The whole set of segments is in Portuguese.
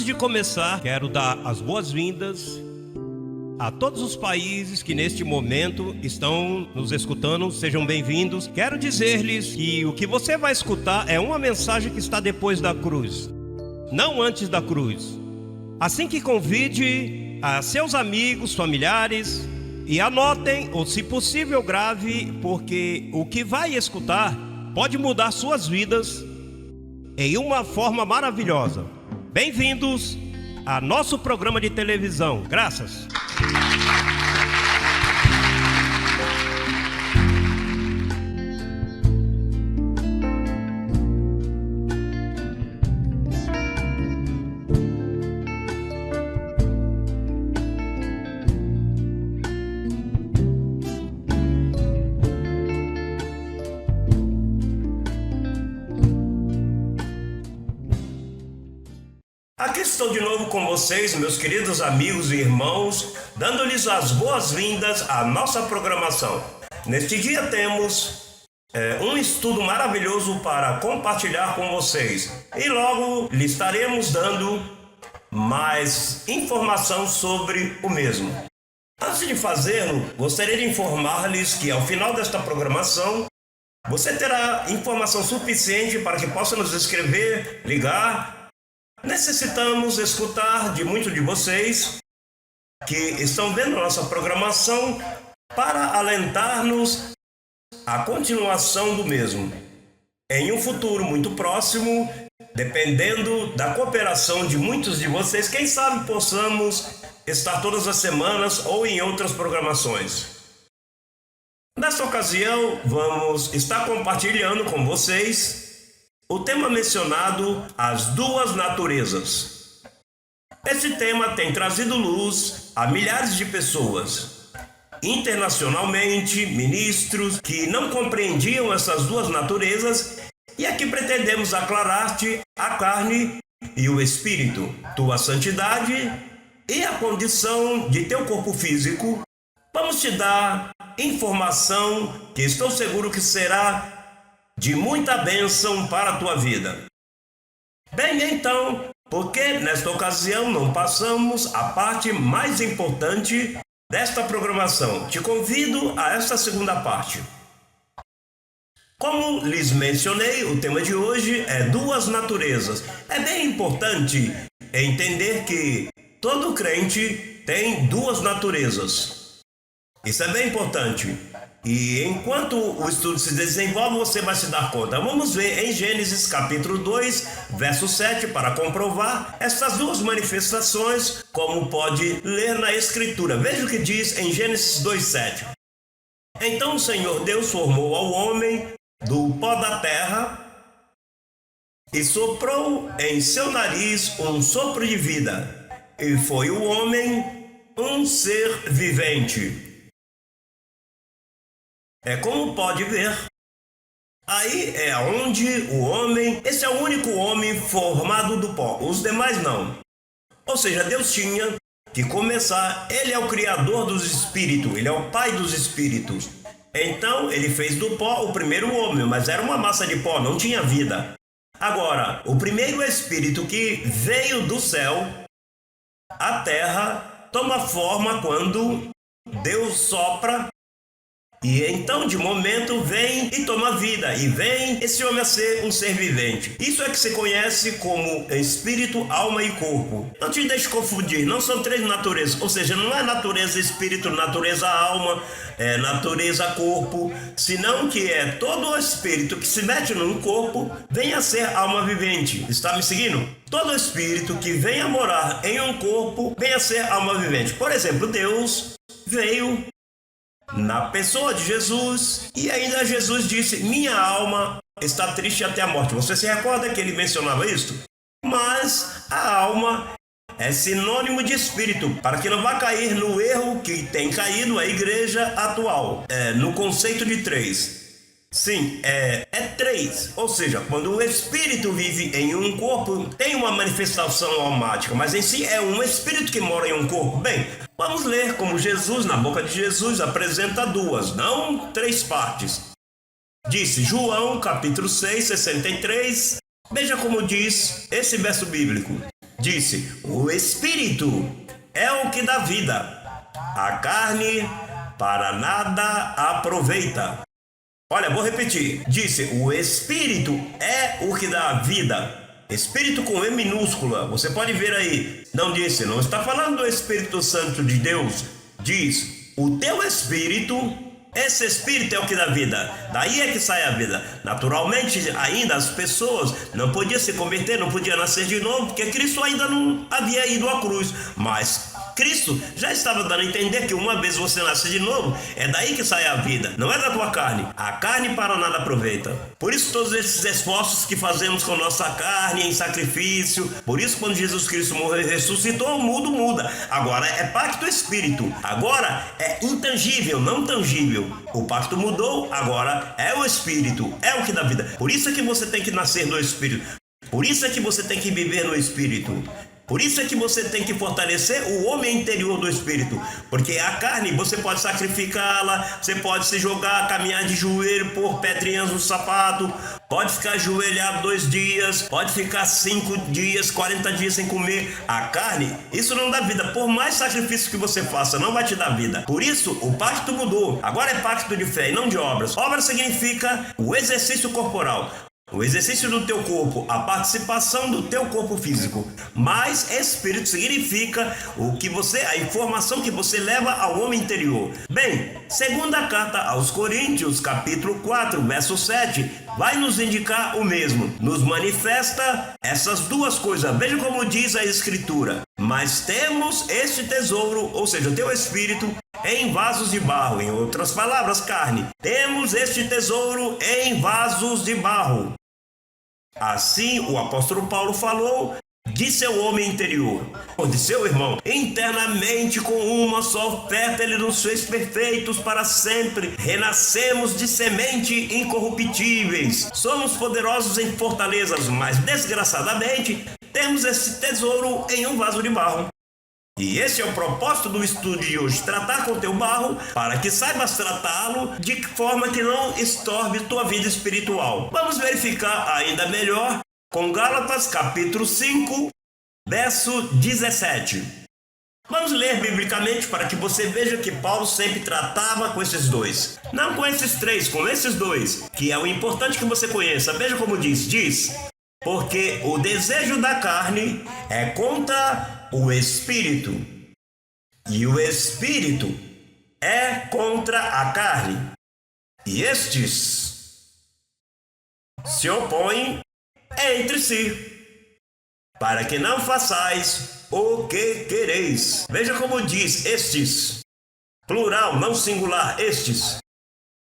Antes de começar, quero dar as boas-vindas a todos os países que neste momento estão nos escutando. Sejam bem-vindos. Quero dizer-lhes que o que você vai escutar é uma mensagem que está depois da cruz, não antes da cruz. Assim que convide a seus amigos, familiares e anotem, ou se possível grave, porque o que vai escutar pode mudar suas vidas em uma forma maravilhosa. Bem-vindos a nosso programa de televisão. Graças. Aqui estou de novo com vocês, meus queridos amigos e irmãos, dando-lhes as boas-vindas à nossa programação. Neste dia temos um estudo maravilhoso para compartilhar com vocês e logo lhe estaremos dando mais informação sobre o mesmo. Antes de fazê-lo, gostaria de informar-lhes que ao final desta programação você terá informação suficiente para que possa nos escrever, ligar. Necessitamos escutar de muitos de vocês que estão vendo nossa programação para alentar-nos à continuação do mesmo. Em um futuro muito próximo, dependendo da cooperação de muitos de vocês, quem sabe possamos estar todas as semanas ou em outras programações. Nesta ocasião, vamos estar compartilhando com vocês o tema mencionado, as duas naturezas. Esse tema tem trazido luz a milhares de pessoas. Internacionalmente, ministros que não compreendiam essas duas naturezas, e aqui pretendemos aclarar-te a carne e o espírito, tua santidade e a condição de teu corpo físico. Vamos te dar informação que estou seguro que será de muita bênção para a tua vida. Bem, então, porque nesta ocasião não passamos a parte mais importante desta programação. Te convido a esta segunda parte. Como lhes mencionei, o tema de hoje é duas naturezas. É bem importante entender que todo crente tem duas naturezas. Isso é bem importante. E enquanto o estudo se desenvolve, você vai se dar conta. Vamos ver em Gênesis capítulo 2, verso 7, para comprovar estas duas manifestações, como pode ler na Escritura. Veja o que diz em Gênesis 2, 7. Então o Senhor Deus formou ao homem do pó da terra e soprou em seu nariz um sopro de vida, e foi o homem um ser vivente. Como pode ver, aí é onde o homem, esse é o único homem formado do pó, os demais não. Ou seja, Deus tinha que começar, ele é o criador dos espíritos, ele é o pai dos espíritos. Então ele fez do pó o primeiro homem, mas era uma massa de pó, não tinha vida. Agora, o primeiro espírito que veio do céu, a terra, toma forma quando Deus sopra. E então, de momento, vem e toma vida, e vem esse homem a ser um ser vivente. Isso é que se conhece como espírito, alma e corpo. Não te deixe confundir, não são três naturezas, ou seja, não é natureza espírito, natureza alma, natureza corpo, senão que é todo o espírito que se mete num corpo, vem a ser alma vivente. Está me seguindo? Todo espírito que vem a morar em um corpo, vem a ser alma vivente. Por exemplo, Deus veio na pessoa de Jesus, e ainda Jesus disse: minha alma está triste até a morte. Você se recorda que ele mencionava isso? Mas a alma é sinônimo de espírito, para que não vá cair no erro que tem caído a igreja atual, no conceito de três. Sim, é três, ou seja, quando o espírito vive em um corpo, tem uma manifestação almática, mas em si é um espírito que mora em um corpo. Bem, vamos ler como Jesus, na boca de Jesus, apresenta duas, não três partes. Disse João, capítulo 6, 63, veja como diz esse verso bíblico: Disse: o Espírito é o que dá vida, a carne para nada aproveita. Olha, vou repetir. Disse: o Espírito é o que dá vida. Espírito com E minúscula, você pode ver aí. Não disse, não está falando do Espírito Santo de Deus. Diz: o teu Espírito, esse Espírito é o que dá vida. Daí é que sai a vida. Naturalmente, ainda as pessoas não podiam se converter, não podiam nascer de novo, porque Cristo ainda não havia ido à cruz. Mas Cristo já estava dando a entender que uma vez você nasce de novo, é daí que sai a vida, não é da tua carne. A carne para nada aproveita. Por isso todos esses esforços que fazemos com nossa carne em sacrifício, por isso quando Jesus Cristo morreu e ressuscitou, o mundo muda. Agora é pacto espírito, agora é intangível, não tangível. O pacto mudou, agora é o Espírito, é o que dá vida. Por isso é que você tem que nascer no Espírito. Por isso é que você tem que viver no Espírito. Por isso é que você tem que fortalecer o homem interior do Espírito. Porque a carne, você pode sacrificá-la, você pode se jogar, caminhar de joelho, pôr pedrinhas no sapato, pode ficar ajoelhado 2 dias, pode ficar 5 dias, 40 dias sem comer. A carne, isso não dá vida. Por mais sacrifício que você faça, não vai te dar vida. Por isso, o pacto mudou. Agora é pacto de fé e não de obras. Obra significa o exercício corporal. O exercício do teu corpo, a participação do teu corpo físico. Mas Espírito significa a informação que você leva ao homem interior. Bem, segunda carta aos Coríntios, capítulo 4, verso 7, vai nos indicar o mesmo. Nos manifesta essas duas coisas. Veja como diz a Escritura. Mas temos este tesouro, ou seja, o teu Espírito, em vasos de barro. Em outras palavras, carne. Temos este tesouro em vasos de barro. Assim o apóstolo Paulo falou de seu homem interior, de seu irmão. Internamente, com uma só oferta, ele nos fez perfeitos para sempre. Renascemos de semente incorruptíveis. Somos poderosos em fortalezas, mas desgraçadamente temos esse tesouro em um vaso de barro. E esse é o propósito do estudo de hoje, tratar com o teu barro, para que saibas tratá-lo de forma que não estorbe tua vida espiritual. Vamos verificar ainda melhor com Gálatas capítulo 5, verso 17. Vamos ler biblicamente para que você veja que Paulo sempre tratava com esses dois. Não com esses três, com esses dois, que é o importante que você conheça. Veja como diz, porque o desejo da carne é contra o Espírito, e o Espírito é contra a carne, e estes se opõem entre si, para que não façais o que quereis. Veja como diz estes, plural, não singular, estes.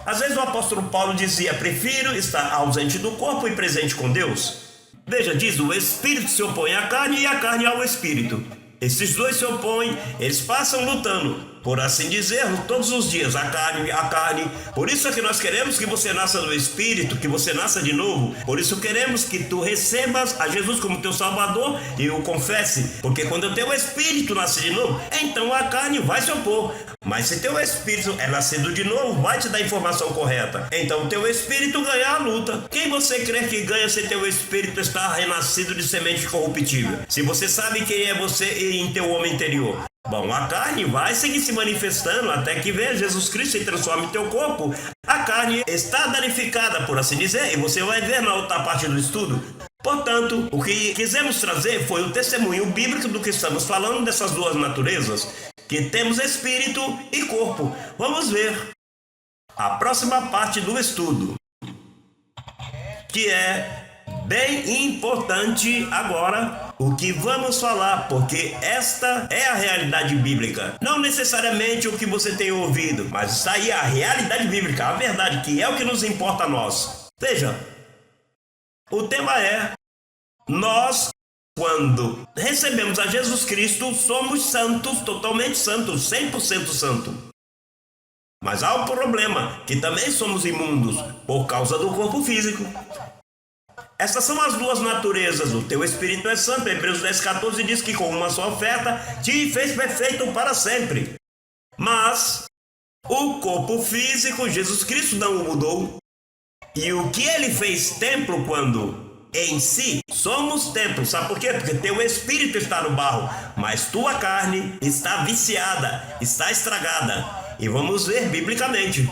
Às vezes o apóstolo Paulo dizia: prefiro estar ausente do corpo e presente com Deus. Veja, diz: o Espírito se opõe à carne e a carne ao Espírito. Esses dois se opõem, eles passam lutando, por assim dizer, todos os dias, a carne. Por isso é que nós queremos que você nasça do Espírito, que você nasça de novo. Por isso queremos que tu recebas a Jesus como teu Salvador e o confesse. Porque quando o teu Espírito nasce de novo, então a carne vai se opor. Mas se teu Espírito é nascido de novo, vai te dar a informação correta. Então teu Espírito ganha a luta. Quem você crê que ganha se teu Espírito está renascido de semente corruptível? Se você sabe quem é você em teu homem interior. Bom, a carne vai seguir se manifestando até que venha Jesus Cristo e transforme teu corpo. A carne está danificada, por assim dizer, e você vai ver na outra parte do estudo. Portanto, o que quisemos trazer foi o testemunho bíblico do que estamos falando dessas duas naturezas, que temos espírito e corpo. Vamos ver a próxima parte do estudo, que é bem importante agora o que vamos falar, porque esta é a realidade bíblica. Não necessariamente o que você tem ouvido, mas está aí a realidade bíblica, a verdade, que é o que nos importa a nós. Veja, o tema é: nós, quando recebemos a Jesus Cristo, somos santos, totalmente santos, 100% santos. Mas há um problema, que também somos imundos por causa do corpo físico. Essas são as duas naturezas. O teu espírito é santo. Hebreus 10,14 diz que com uma só oferta te fez perfeito para sempre. Mas o corpo físico, Jesus Cristo não o mudou. E o que ele fez templo quando em si, somos templo. Sabe por quê? Porque teu espírito está no barro, mas tua carne está viciada, está estragada. E vamos ver biblicamente,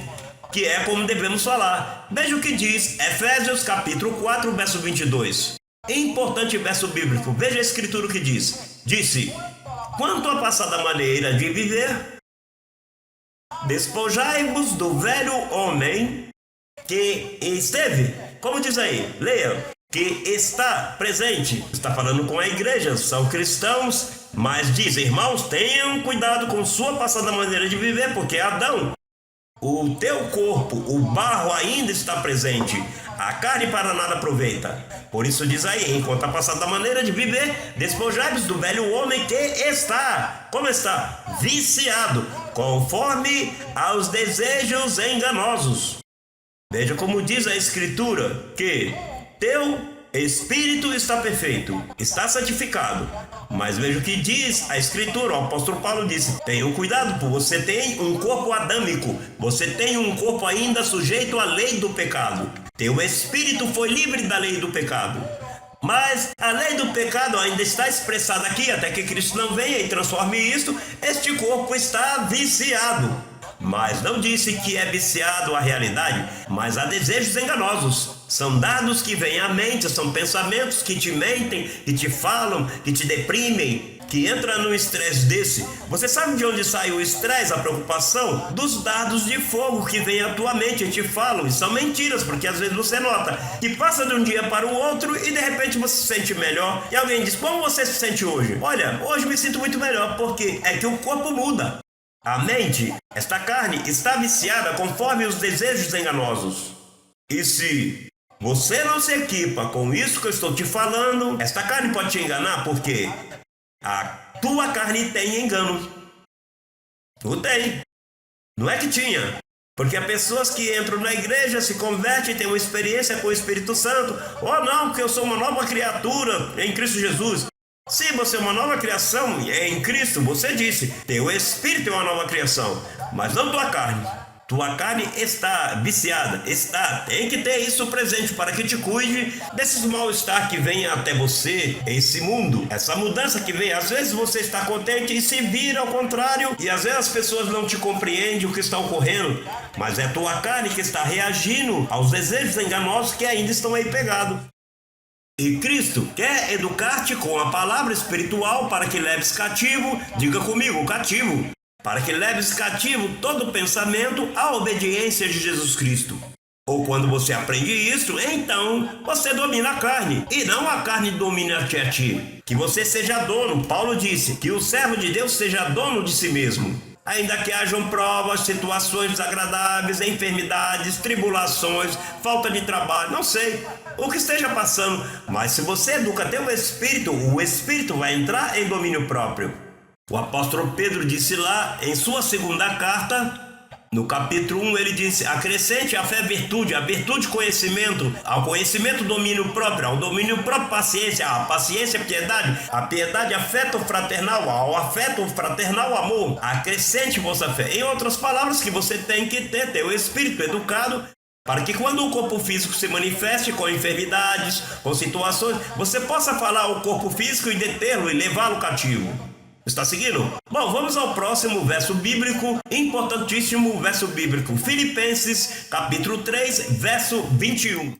que é como devemos falar. Veja o que diz Efésios capítulo 4, verso 22. Importante verso bíblico. Veja a escritura que diz. Disse: quanto à passada maneira de viver, despojai-vos do velho homem que esteve, como diz aí, leia, que está presente. Está falando com a igreja, são cristãos, mas diz: irmãos, tenham cuidado com sua passada maneira de viver, porque Adão, o teu corpo, o barro ainda está presente, a carne para nada aproveita. Por isso diz aí, enquanto a passada maneira de viver, despojai-vos do velho homem que está, como está? Viciado, conforme aos desejos enganosos. Veja como diz a escritura, que teu espírito está perfeito, está santificado. Mas veja o que diz a escritura, o apóstolo Paulo disse: tenham cuidado, porque você tem um corpo adâmico, você tem um corpo ainda sujeito à lei do pecado. Teu espírito foi livre da lei do pecado, mas a lei do pecado ainda está expressada aqui, até que Cristo não venha e transforme isto. Este corpo está viciado, mas não disse que é viciado à realidade, mas a desejos enganosos. São dados que vêm à mente, são pensamentos que te mentem, que te falam, que te deprimem, que entra num estresse desse. Você sabe de onde sai o estresse, a preocupação? Dos dados de fogo que vêm à tua mente e te falam. E são mentiras, porque às vezes você nota que passa de um dia para o outro e de repente você se sente melhor. E alguém diz: como você se sente hoje? Olha, hoje me sinto muito melhor, porque é que o corpo muda. A mente, esta carne, está viciada conforme os desejos enganosos. E se você não se equipa com isso que eu estou te falando, esta carne pode te enganar, porque a tua carne tem engano. Tu tem. Não é que tinha. Porque há pessoas que entram na igreja, se convertem, têm uma experiência com o Espírito Santo. Oh não, porque eu sou uma nova criatura em Cristo Jesus. Se você é uma nova criação em Cristo, você disse, teu espírito é uma nova criação, mas não tua carne. Tua carne está viciada, tem que ter isso presente para que te cuide desses mal-estar que vem até você, esse mundo, essa mudança que vem. Às vezes você está contente e se vira ao contrário, e às vezes as pessoas não te compreendem o que está ocorrendo, mas é tua carne que está reagindo aos desejos enganosos que ainda estão aí pegados. E Cristo quer educar-te com a palavra espiritual para que leves cativo, diga comigo, cativo, para que leves cativo todo pensamento à obediência de Jesus Cristo. Ou quando você aprende isso, então você domina a carne, e não a carne domina a ti. Que você seja dono. Paulo disse que o servo de Deus seja dono de si mesmo. Ainda que hajam provas, situações desagradáveis, enfermidades, tribulações, falta de trabalho, não sei o que esteja passando, mas se você educa teu espírito, o espírito vai entrar em domínio próprio. O apóstolo Pedro disse lá em sua segunda carta, no capítulo 1, ele disse: acrescente à fé virtude, a virtude conhecimento, ao conhecimento domínio próprio, ao domínio próprio paciência, a paciência piedade, a piedade afeto fraternal, ao afeto fraternal amor. Acrescente vossa fé. Em outras palavras, que você tem que ter teu espírito educado, para que quando o corpo físico se manifeste com enfermidades, com situações, você possa falar ao corpo físico e detê-lo e levá-lo cativo. Está seguindo? Bom, vamos ao próximo verso bíblico, importantíssimo verso bíblico. Filipenses, capítulo 3, verso 21.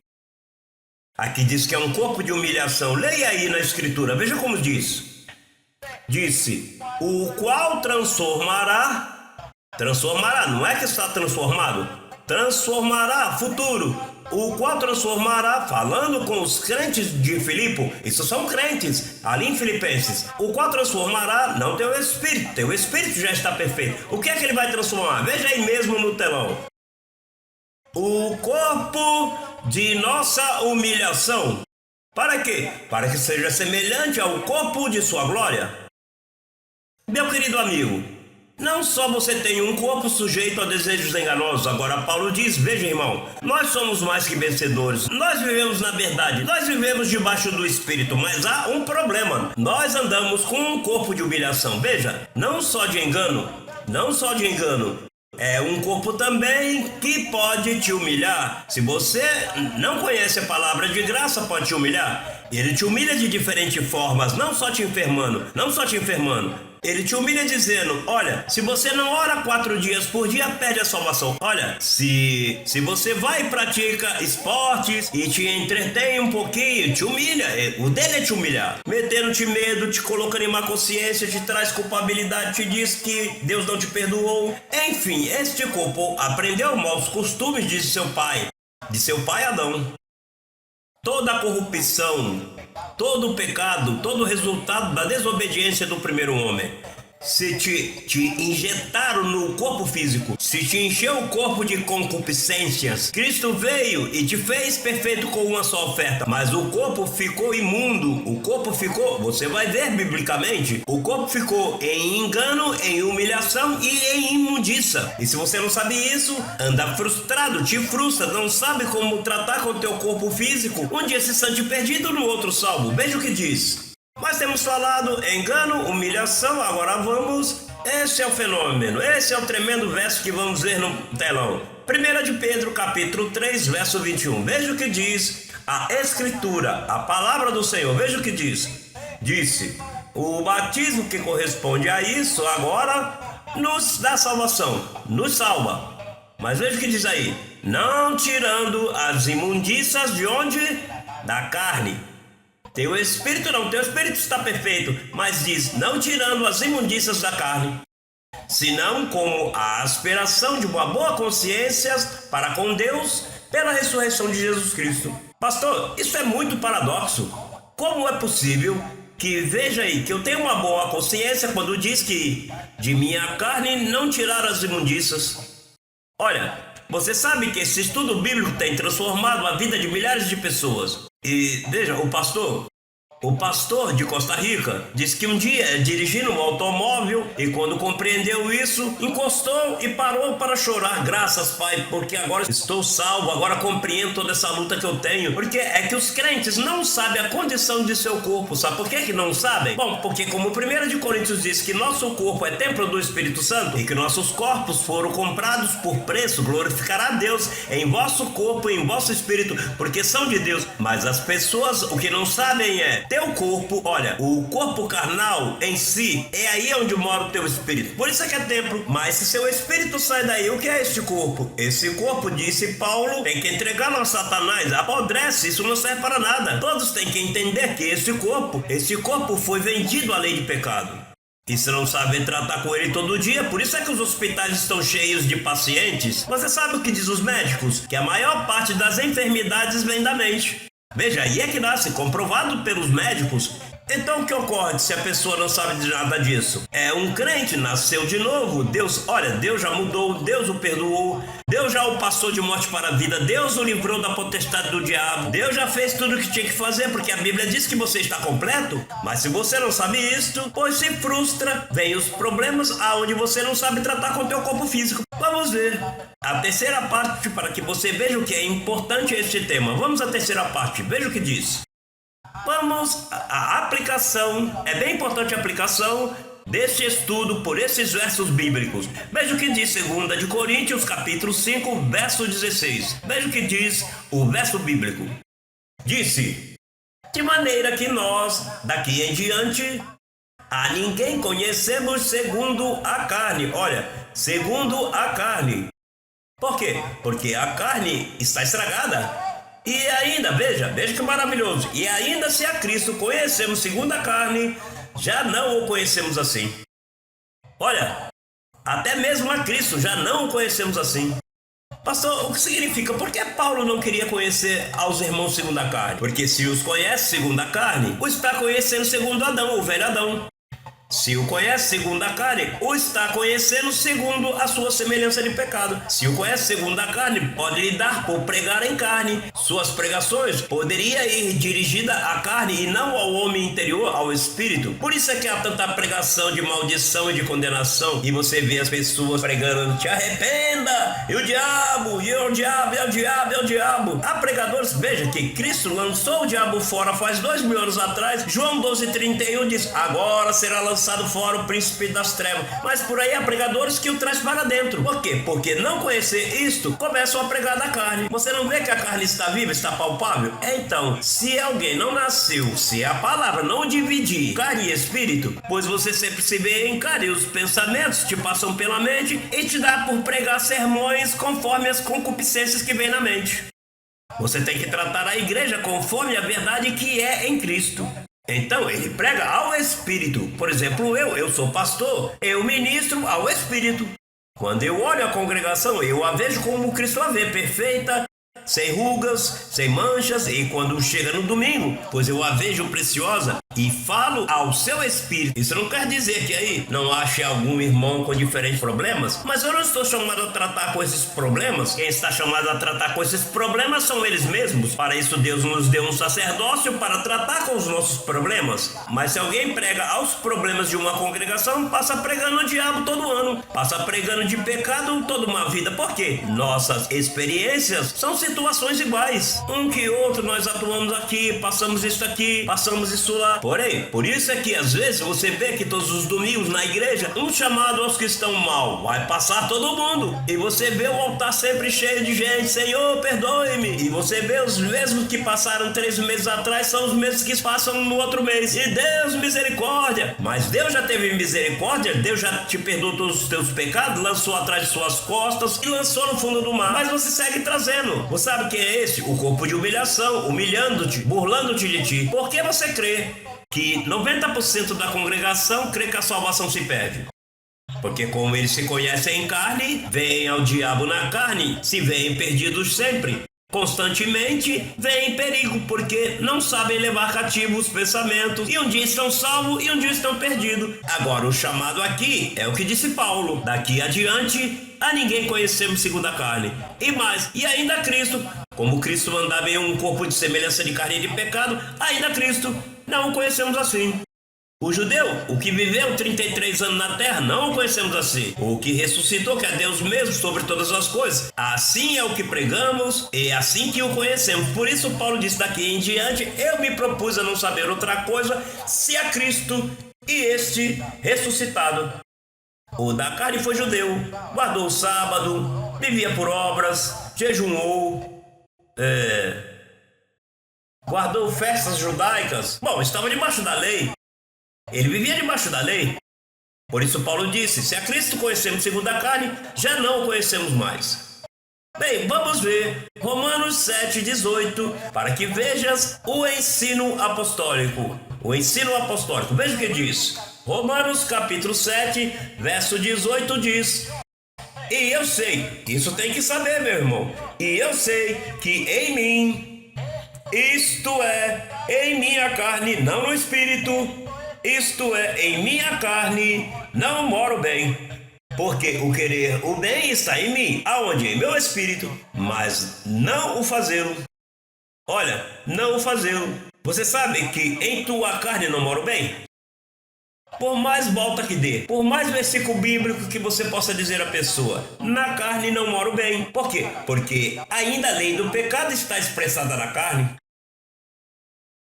Aqui diz que é um corpo de humilhação. Leia aí na escritura, veja como diz. Disse, o qual transformará, não é que está transformado, transformará, futuro. O qual transformará, falando com os crentes de Filipe, isso são crentes, ali em Filipenses, o qual transformará, não teu espírito já está perfeito. O que é que ele vai transformar? Veja aí mesmo no telão. O corpo de nossa humilhação. Para quê? Para que seja semelhante ao corpo de sua glória. Meu querido amigo, não só você tem um corpo sujeito a desejos enganosos, agora Paulo diz, veja irmão, nós somos mais que vencedores, nós vivemos na verdade, nós vivemos debaixo do Espírito, mas há um problema, nós andamos com um corpo de humilhação, veja, não só de engano, é um corpo também que pode te humilhar. Se você não conhece a palavra de graça, pode te humilhar. Ele te humilha de diferentes formas, não só te enfermando. Ele te humilha dizendo, olha, se você não ora 4 dias por dia, perde a salvação. Olha, se você vai e pratica esportes e te entretém um pouquinho, te humilha. O dele é te humilhar. Metendo-te medo, te colocando em má consciência, te traz culpabilidade, te diz que Deus não te perdoou. Enfim, este corpo aprendeu maus costumes de seu pai Adão. Toda a corrupção, todo o pecado, todo o resultado da desobediência do primeiro homem. Se te injetaram no corpo físico, se te encheu o corpo de concupiscências, Cristo veio e te fez perfeito com uma só oferta, mas o corpo ficou imundo, você vai ver biblicamente, o corpo ficou em engano, em humilhação e em imundiça. E se você não sabe isso, anda frustrado, te frustra, não sabe como tratar com o teu corpo físico, um dia se sente perdido, no outro salvo. Veja o que diz. Mas temos falado engano, humilhação, agora vamos. Esse é o fenômeno, esse é o tremendo verso que vamos ver no telão. 1 de Pedro, capítulo 3, verso 21. Veja o que diz a Escritura, a palavra do Senhor. Veja o que diz. Disse, o batismo que corresponde a isso agora nos dá salvação, nos salva. Mas veja o que diz aí. Não tirando as imundícias de onde? Da carne. Teu espírito está perfeito, mas diz, não tirando as imundícias da carne, senão como a aspiração de uma boa consciência para com Deus pela ressurreição de Jesus Cristo. Pastor, isso é muito paradoxo. Como é possível que, veja aí, que eu tenho uma boa consciência quando diz que de minha carne não tirar as imundícias? Olha, você sabe que esse estudo bíblico tem transformado a vida de milhares de pessoas. E veja, o pastor de Costa Rica disse que um dia dirigindo um automóvel e quando compreendeu isso, encostou e parou para chorar. Graças, Pai, porque agora estou salvo, agora compreendo toda essa luta que eu tenho. Porque é que os crentes não sabem a condição de seu corpo. Sabe por que não sabem? Bom, porque como 1 de Coríntios diz que nosso corpo é templo do Espírito Santo e que nossos corpos foram comprados por preço, glorificará a Deus em vosso corpo e em vosso espírito, porque são de Deus. Mas as pessoas o que não sabem é teu corpo, olha, o corpo carnal em si, é aí onde mora o teu espírito. Por isso é que é templo. Mas se seu espírito sai daí, o que é este corpo? Esse corpo, disse Paulo, tem que entregar a Satanás. Apodrece, isso não serve para nada. Todos têm que entender que esse corpo foi vendido à lei de pecado. E se não sabe tratar com ele todo dia, por isso é que os hospitais estão cheios de pacientes. Você sabe o que diz os médicos? Que a maior parte das enfermidades vem da mente. Veja, aí é que nasce, comprovado pelos médicos. Então o que ocorre se a pessoa não sabe de nada disso? É um crente, nasceu de novo, Deus já mudou, Deus o perdoou, Deus já o passou de morte para a vida, Deus o livrou da potestade do diabo, Deus já fez tudo o que tinha que fazer, porque a Bíblia diz que você está completo. Mas se você não sabe isto, pois se frustra, vem os problemas aonde você não sabe tratar com o teu corpo físico. Vamos ver a terceira parte para que você veja o que é importante este tema. Vamos à terceira parte, veja o que diz. Vamos à aplicação, é bem importante a aplicação deste estudo por esses versos bíblicos. Veja o que diz 2 de Coríntios, capítulo 5, verso 16. Veja o que diz o verso bíblico. Disse, de maneira que nós, daqui em diante, a ninguém conhecemos segundo a carne. Olha, segundo a carne. Por quê? Porque a carne está estragada. E ainda, veja que maravilhoso. E ainda se a Cristo conhecemos segundo a carne, já não o conhecemos assim. Olha, até mesmo a Cristo já não o conhecemos assim. Pastor, o que significa? Por que Paulo não queria conhecer aos irmãos segundo a carne? Porque se os conhece segundo a carne, o está conhecendo segundo Adão, o velho Adão. Se o conhece segundo a carne, o está conhecendo segundo a sua semelhança de pecado. Se o conhece segundo a carne, pode lhe dar por pregar em carne. Suas pregações poderia ir dirigida à carne e não ao homem interior, ao espírito. Por isso é que há tanta pregação de maldição e de condenação. E você vê as pessoas pregando, te arrependa, e o diabo, e o diabo, é o diabo, é o diabo. Há pregadores, veja que Cristo lançou o diabo fora faz 2000 anos atrás. João 12:31 diz, agora será lançado lançado fora o príncipe das trevas. Mas por aí há pregadores que o traz para dentro. Por quê? Porque não conhecer isto, começam a pregar da carne. Você não vê que a carne está viva, está palpável? Então, se alguém não nasceu, se a palavra não dividir carne e espírito, pois você sempre se vê em carne, os pensamentos te passam pela mente e te dá por pregar sermões conforme as concupiscências que vem na mente. Você tem que tratar a igreja conforme a verdade que é em Cristo. Então ele prega ao Espírito. Por exemplo, eu sou pastor, eu ministro ao Espírito. Quando eu olho a congregação, eu a vejo como Cristo a vê, perfeita, sem rugas, sem manchas, e quando chega no domingo, pois eu a vejo preciosa e falo ao seu espírito. Isso não quer dizer que aí não ache algum irmão com diferentes problemas, mas eu não estou chamado a tratar com esses problemas. Quem está chamado a tratar com esses problemas são eles mesmos. Para isso Deus nos deu um sacerdócio para tratar com os nossos problemas. Mas se alguém prega aos problemas de uma congregação, passa pregando o diabo todo ano, passa pregando de pecado toda uma vida. Por quê? Nossas experiências são situações iguais. Um que outro nós atuamos aqui, passamos isso aqui, passamos isso lá. Porém, por isso é que às vezes você vê que todos os domingos na igreja, um chamado aos que estão mal, vai passar todo mundo. E você vê o altar sempre cheio de gente, Senhor, perdoe-me. E você vê os mesmos que passaram 3 meses atrás, são os mesmos que passam no outro mês. E Deus, misericórdia. Mas Deus já teve misericórdia, Deus já te perdoou todos os teus pecados, lançou atrás de suas costas e lançou no fundo do mar. Mas você segue trazendo. Você sabe quem é esse? O corpo de humilhação, humilhando-te, burlando-te de ti. Por que você crê que 90% da congregação crê que a salvação se perde? Porque como eles se conhecem em carne, vêm ao diabo na carne, se veem perdidos sempre. Constantemente vêm em perigo, porque não sabem levar cativos os pensamentos, e um dia estão salvos e um dia estão perdidos. Agora o chamado aqui é o que disse Paulo: daqui adiante a ninguém conhecemos segundo a carne. E mais, e ainda Cristo, como Cristo andava em um corpo de semelhança de carne e de pecado, ainda Cristo não o conhecemos assim. O judeu, o que viveu 33 anos na terra, não o conhecemos assim. O que ressuscitou, que é Deus mesmo sobre todas as coisas, assim é o que pregamos e assim que o conhecemos. Por isso Paulo disse: daqui em diante eu me propus a não saber outra coisa, se a Cristo e este ressuscitado. O da carne foi judeu, guardou o sábado, vivia por obras, jejuou, guardou festas judaicas. Bom, estava debaixo da lei. Ele vivia debaixo da lei. Por isso Paulo disse: se a Cristo conhecemos segundo a carne, já não o conhecemos mais. Bem, vamos ver Romanos 7,18, para que vejas o ensino apostólico. O ensino apostólico, veja o que diz. Romanos capítulo 7, verso 18 diz: e eu sei, isso tem que saber, meu irmão, e eu sei que em mim, isto é, em minha carne, não no espírito, isto é, em minha carne, não moro bem. Porque o querer o bem está em mim, aonde? Em meu espírito, mas não o fazê-lo. Olha, não o fazê-lo. Você sabe que em tua carne não mora o bem? Por mais volta que dê, por mais versículo bíblico que você possa dizer à pessoa, na carne não mora o bem. Por quê? Porque ainda a lei do pecado está expressada na carne.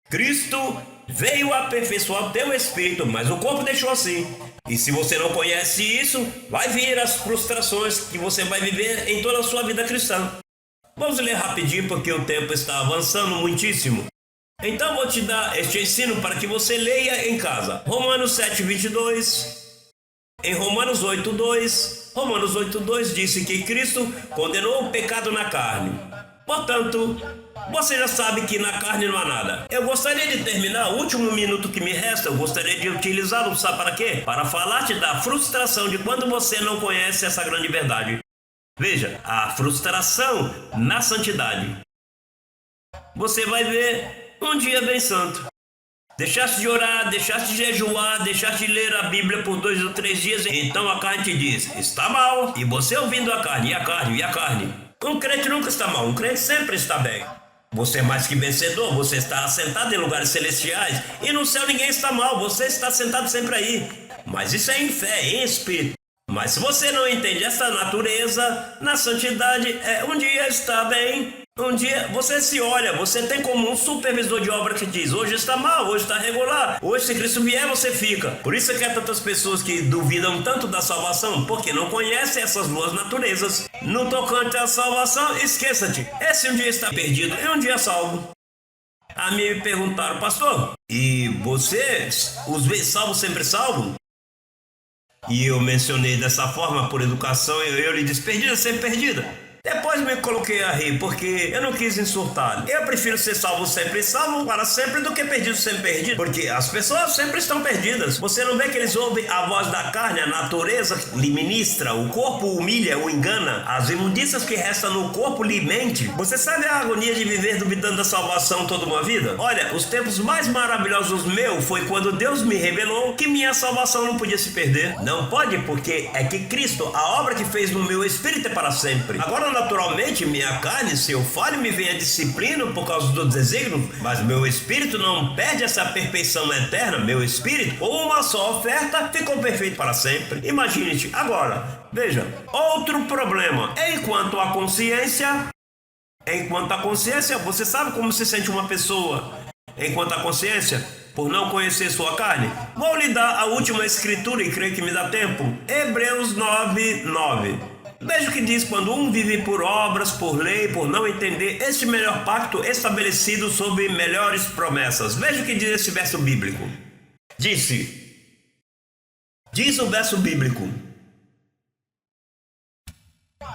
Cristo veio aperfeiçoar o teu espírito, mas o corpo deixou assim. E se você não conhece isso, vai vir as frustrações que você vai viver em toda a sua vida cristã. Vamos ler rapidinho porque o tempo está avançando muitíssimo. Então vou te dar este ensino para que você leia em casa. Romanos 7:22. Em Romanos 8:2 disse que Cristo condenou o pecado na carne. Portanto, você já sabe que na carne não há nada. Eu gostaria de terminar, o último minuto que me resta, eu gostaria de utilizá-lo, sabe para quê? Para falar-te da frustração de quando você não conhece essa grande verdade. Veja, a frustração na santidade. Você vai ver um dia bem santo. Deixaste de orar, deixaste de jejuar, deixaste de ler a Bíblia por 2 ou 3 dias, então a carne te diz, está mal. E você ouvindo a carne, e a carne, e a carne. Um crente nunca está mal, um crente sempre está bem. Você é mais que vencedor, você está assentado em lugares celestiais, e no céu ninguém está mal, você está sentado sempre aí. Mas isso é em fé, em espírito. Mas se você não entende essa natureza, na santidade, um dia está bem, Um dia você se olha, você tem como um supervisor de obra que diz: hoje está mal, hoje está regular, hoje se Cristo vier você fica. Por isso é que há tantas pessoas que duvidam tanto da salvação, porque não conhecem essas duas naturezas. No tocante à salvação, esqueça-te, esse um dia está perdido e um dia salvo. A mim me perguntaram: pastor, e você os vê salvos sempre salvo? E eu mencionei dessa forma por educação, eu lhe disse: perdida sempre perdida. Depois me coloquei a rir, porque eu não quis insultá-lo. Eu prefiro ser salvo sempre salvo para sempre do que perdido sempre perdido, porque as pessoas sempre estão perdidas. Você não vê que eles ouvem a voz da carne, a natureza lhe ministra, o corpo humilha, o engana, as imundícias que restam no corpo lhe mente. Você sabe a agonia de viver duvidando da salvação toda uma vida? Olha, os tempos mais maravilhosos meus foi quando Deus me revelou que minha salvação não podia se perder. Não pode, porque é que Cristo, a obra que fez no meu espírito é para sempre. Agora, naturalmente, minha carne, se eu falho, me vem a disciplina por causa do desígnio, mas meu espírito não perde essa perfeição eterna. Meu espírito, com uma só oferta, ficou perfeito para sempre. Imagine-te. Agora, veja, outro problema. Enquanto a consciência, você sabe como se sente uma pessoa enquanto a consciência, por não conhecer sua carne? Vou lhe dar a última escritura e creio que me dá tempo. Hebreus 9:9. Veja o que diz: quando um vive por obras, por lei, por não entender este melhor pacto estabelecido sob melhores promessas. Veja o que diz esse verso bíblico. Diz o verso bíblico: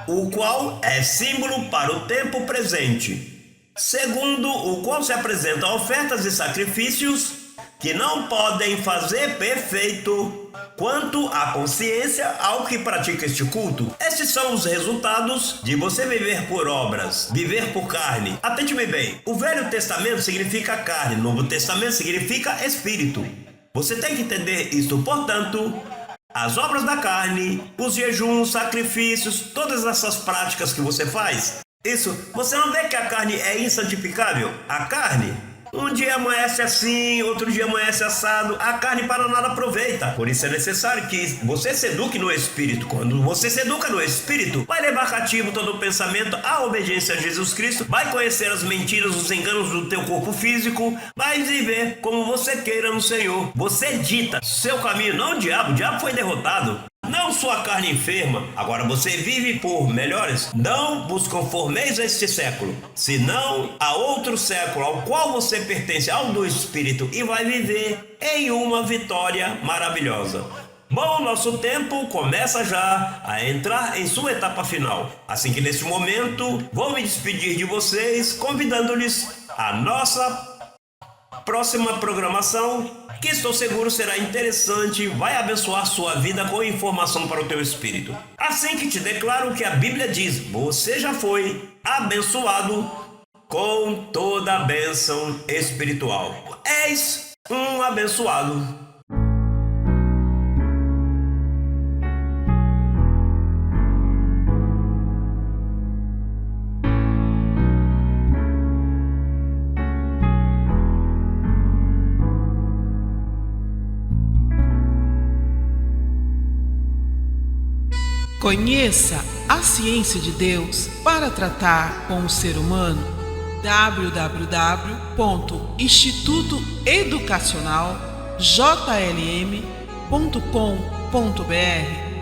o qual é símbolo para o tempo presente, segundo o qual se apresentam ofertas e sacrifícios que não podem fazer perfeito quanto à consciência ao que pratica este culto. Estes são os resultados de você viver por obras, viver por carne. Atente-me bem, o Velho Testamento significa carne, o Novo Testamento significa espírito. Você tem que entender isso. Portanto, as obras da carne, os jejuns, sacrifícios, todas essas práticas que você faz, isso, você não vê que a carne é insantificável? A carne, um dia amanhece assim, outro dia amanhece assado. A carne para nada aproveita. Por isso é necessário que você se eduque no Espírito. Quando você se educa no Espírito, vai levar cativo todo o pensamento à obediência a Jesus Cristo, vai conhecer as mentiras, os enganos do teu corpo físico, vai viver como você queira no Senhor. Você dita seu caminho, não o diabo foi derrotado. Não sua carne enferma. Agora você vive por melhores. Não vos conformeis a este século, senão a outro século ao qual você pertence, ao do Espírito, e vai viver em uma vitória maravilhosa. Bom, nosso tempo começa já a entrar em sua etapa final. Assim que neste momento vou me despedir de vocês, convidando-lhes a nossa próxima programação, que estou seguro será interessante, vai abençoar sua vida com informação para o teu espírito. Assim que te declaro que a Bíblia diz: você já foi abençoado com toda a bênção espiritual. És um abençoado. Conheça a ciência de Deus para tratar com o ser humano. www.institutoeducacionaljlm.com.br